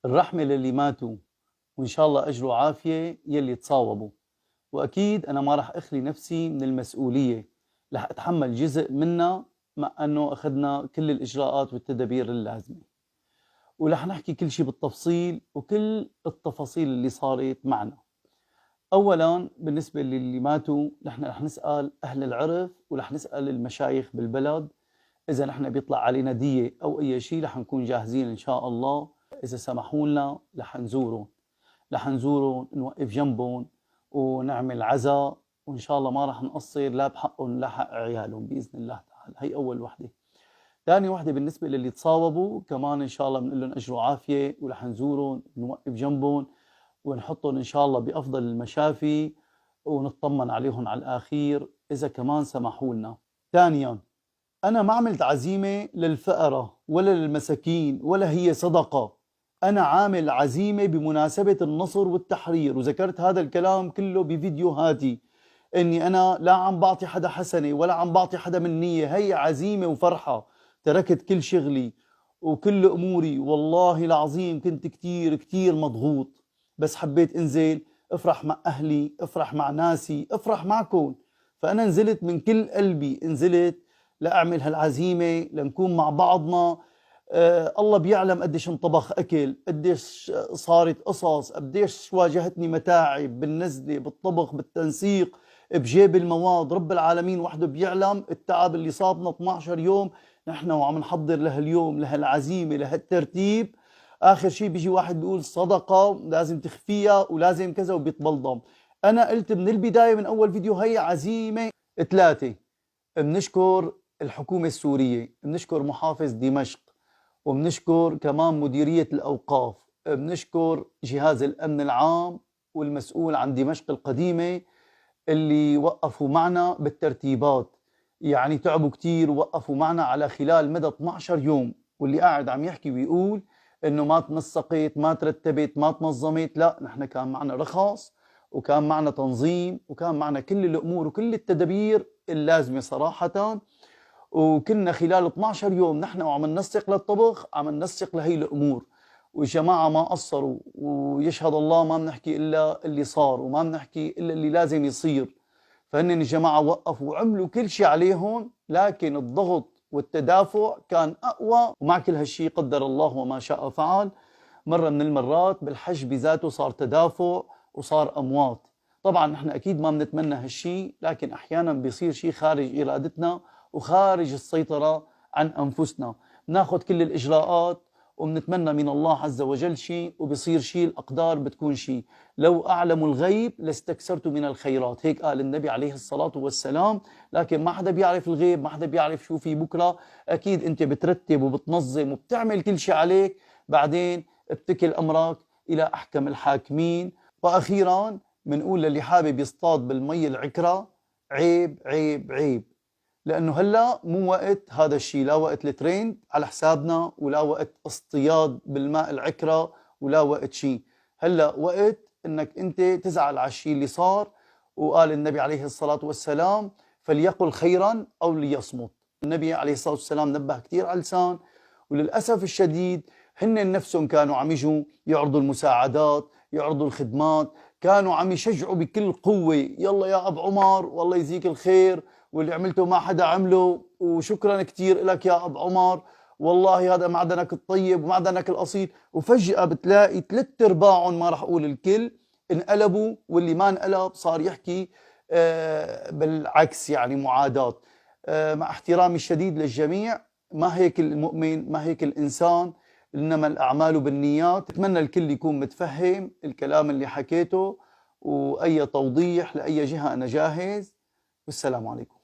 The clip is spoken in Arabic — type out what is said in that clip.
الرحمة للي ماتوا، وإن شاء الله أجر وعافية يلي تصاوبوا. وأكيد أنا ما رح أخلي نفسي من المسؤولية، رح أتحمل جزء منها مع أنه أخذنا كل الإجراءات والتدابير اللازمة، ورح نحكي كل شيء بالتفصيل وكل التفاصيل اللي صارت معنا. أولا بالنسبة للي ماتوا، نحن رح نسأل أهل العرف ورح نسأل المشايخ بالبلد. إذا نحن بيطلع علينا دية أو أي شيء رح نكون جاهزين إن شاء الله. إذا سمحوا لنا رح نزورهم نوقف جنبهم ونعمل عزاء، وإن شاء الله ما رح نقصر لا بحقهم لا حق عيالهم بإذن الله تعالى. هي أول وحدة. ثاني وحدة بالنسبة للي تصاوبوا كمان إن شاء الله بنقول لهم أجر وعافية، ورح نزورهم نوقف جنبهم ونحطهم إن شاء الله بأفضل المشافي ونطمن عليهم على الأخير إذا كمان سمحوا لنا. ثانيا، أنا ما عملت عزيمة للفقراء ولا للمساكين ولا هي صدقة. أنا عامل عزيمة بمناسبة النصر والتحرير، وذكرت هذا الكلام كله بفيديوهاتي، إني أنا لا عم بعطي حدا حسنة ولا عم بعطي حدا منية. هي عزيمة وفرحة. تركت كل شغلي وكل أموري، والله العظيم كنت كتير كتير مضغوط، بس حبيت انزل افرح مع أهلي، افرح مع ناسي، افرح معكم. فأنا نزلت من كل قلبي، نزلت لأعمل هالعزيمة لنكون مع بعضنا. الله بيعلم قديش انطبخ أكل، قديش صارت قصص، قديش واجهتني متاعب بالنزلة بالطبخ بالتنسيق بجيب المواد. رب العالمين وحده بيعلم التعب اللي صابنا 12 يوم نحن وعم نحضر لهاليوم لهالعزيمة لهالترتيب. آخر شيء بيجي واحد بيقول صدقة لازم تخفيها ولازم كذا وبيتبلضم. أنا قلت من البداية من أول فيديو هي عزيمة. ثلاثة، بنشكر الحكومة السورية، بنشكر محافظ دمشق، وبنشكر كمان مديرية الأوقاف، بنشكر جهاز الأمن العام والمسؤول عن دمشق القديمة اللي وقفوا معنا بالترتيبات. يعني تعبوا كتير ووقفوا معنا على خلال مدى 12 يوم. واللي قاعد عم يحكي ويقول إنه ما تنسقت ما ترتبت ما تنظمت، لا، نحن كان معنا رخص وكان معنا تنظيم وكان معنا كل الأمور وكل التدابير اللازمة صراحة. وكنا خلال 12 يوم نحن وعم ننسق للطبخ عم ننسق لهي الأمور. وجماعة ما قصروا، ويشهد الله ما بنحكي إلا اللي صار وما بنحكي إلا اللي لازم يصير. فهن الجماعة وقفوا وعملوا كل شيء عليهم، لكن الضغط والتدافع كان أقوى. ومع كل هالشيء قدر الله وما شاء فعل. مرة من المرات بالحج بذاته صار تدافع وصار أموات. طبعا نحن أكيد ما بنتمنى هالشيء، لكن أحيانا بيصير شيء خارج إرادتنا وخارج السيطرة عن أنفسنا. ناخذ كل الإجراءات وبنتمنى من الله عز وجل شيء وبصير شيء، الأقدار بتكون شيء. لو أعلم الغيب لاستكثرت من الخيرات، هيك قال النبي عليه الصلاة والسلام. لكن ما حدا بيعرف الغيب، ما حدا بيعرف شو في بكرة. أكيد أنت بترتب وبتنظم وبتعمل كل شيء عليك، بعدين ابتكل أمرك إلى أحكم الحاكمين. وأخيرا بنقول للي حابب يصطاد بالمي العكرة، عيب عيب عيب. لأنه هلأ مو وقت هذا الشيء، لا وقت الترند على حسابنا ولا وقت اصطياد بالماء العكرة ولا وقت شيء. هلأ وقت انك انت تزعل على الشيء اللي صار. وقال النبي عليه الصلاة والسلام فليقل خيرا أو ليصمت. النبي عليه الصلاة والسلام نبه كثير على لسان، وللأسف الشديد هن نفسهم كانوا عم يجوا يعرضوا المساعدات يعرضوا الخدمات، كانوا عم يشجعوا بكل قوة، يلا يا أبو عمر والله يجزيك الخير واللي عملته ما حدا عمله، وشكرا كتير لك يا أبو عمر، والله هذا معدنك الطيب ومعدنك الأصيل. وفجأة بتلاقي 3/4، ما راح أقول الكل، انقلبوا، واللي ما انقلب صار يحكي بالعكس، يعني معاداة. مع احترامي الشديد للجميع، ما هيك المؤمن، ما هيك الإنسان، إنما الأعمال بالنيات. أتمنى الكل يكون متفهم الكلام اللي حكيته، وأي توضيح لأي جهة أنا جاهز. والسلام عليكم.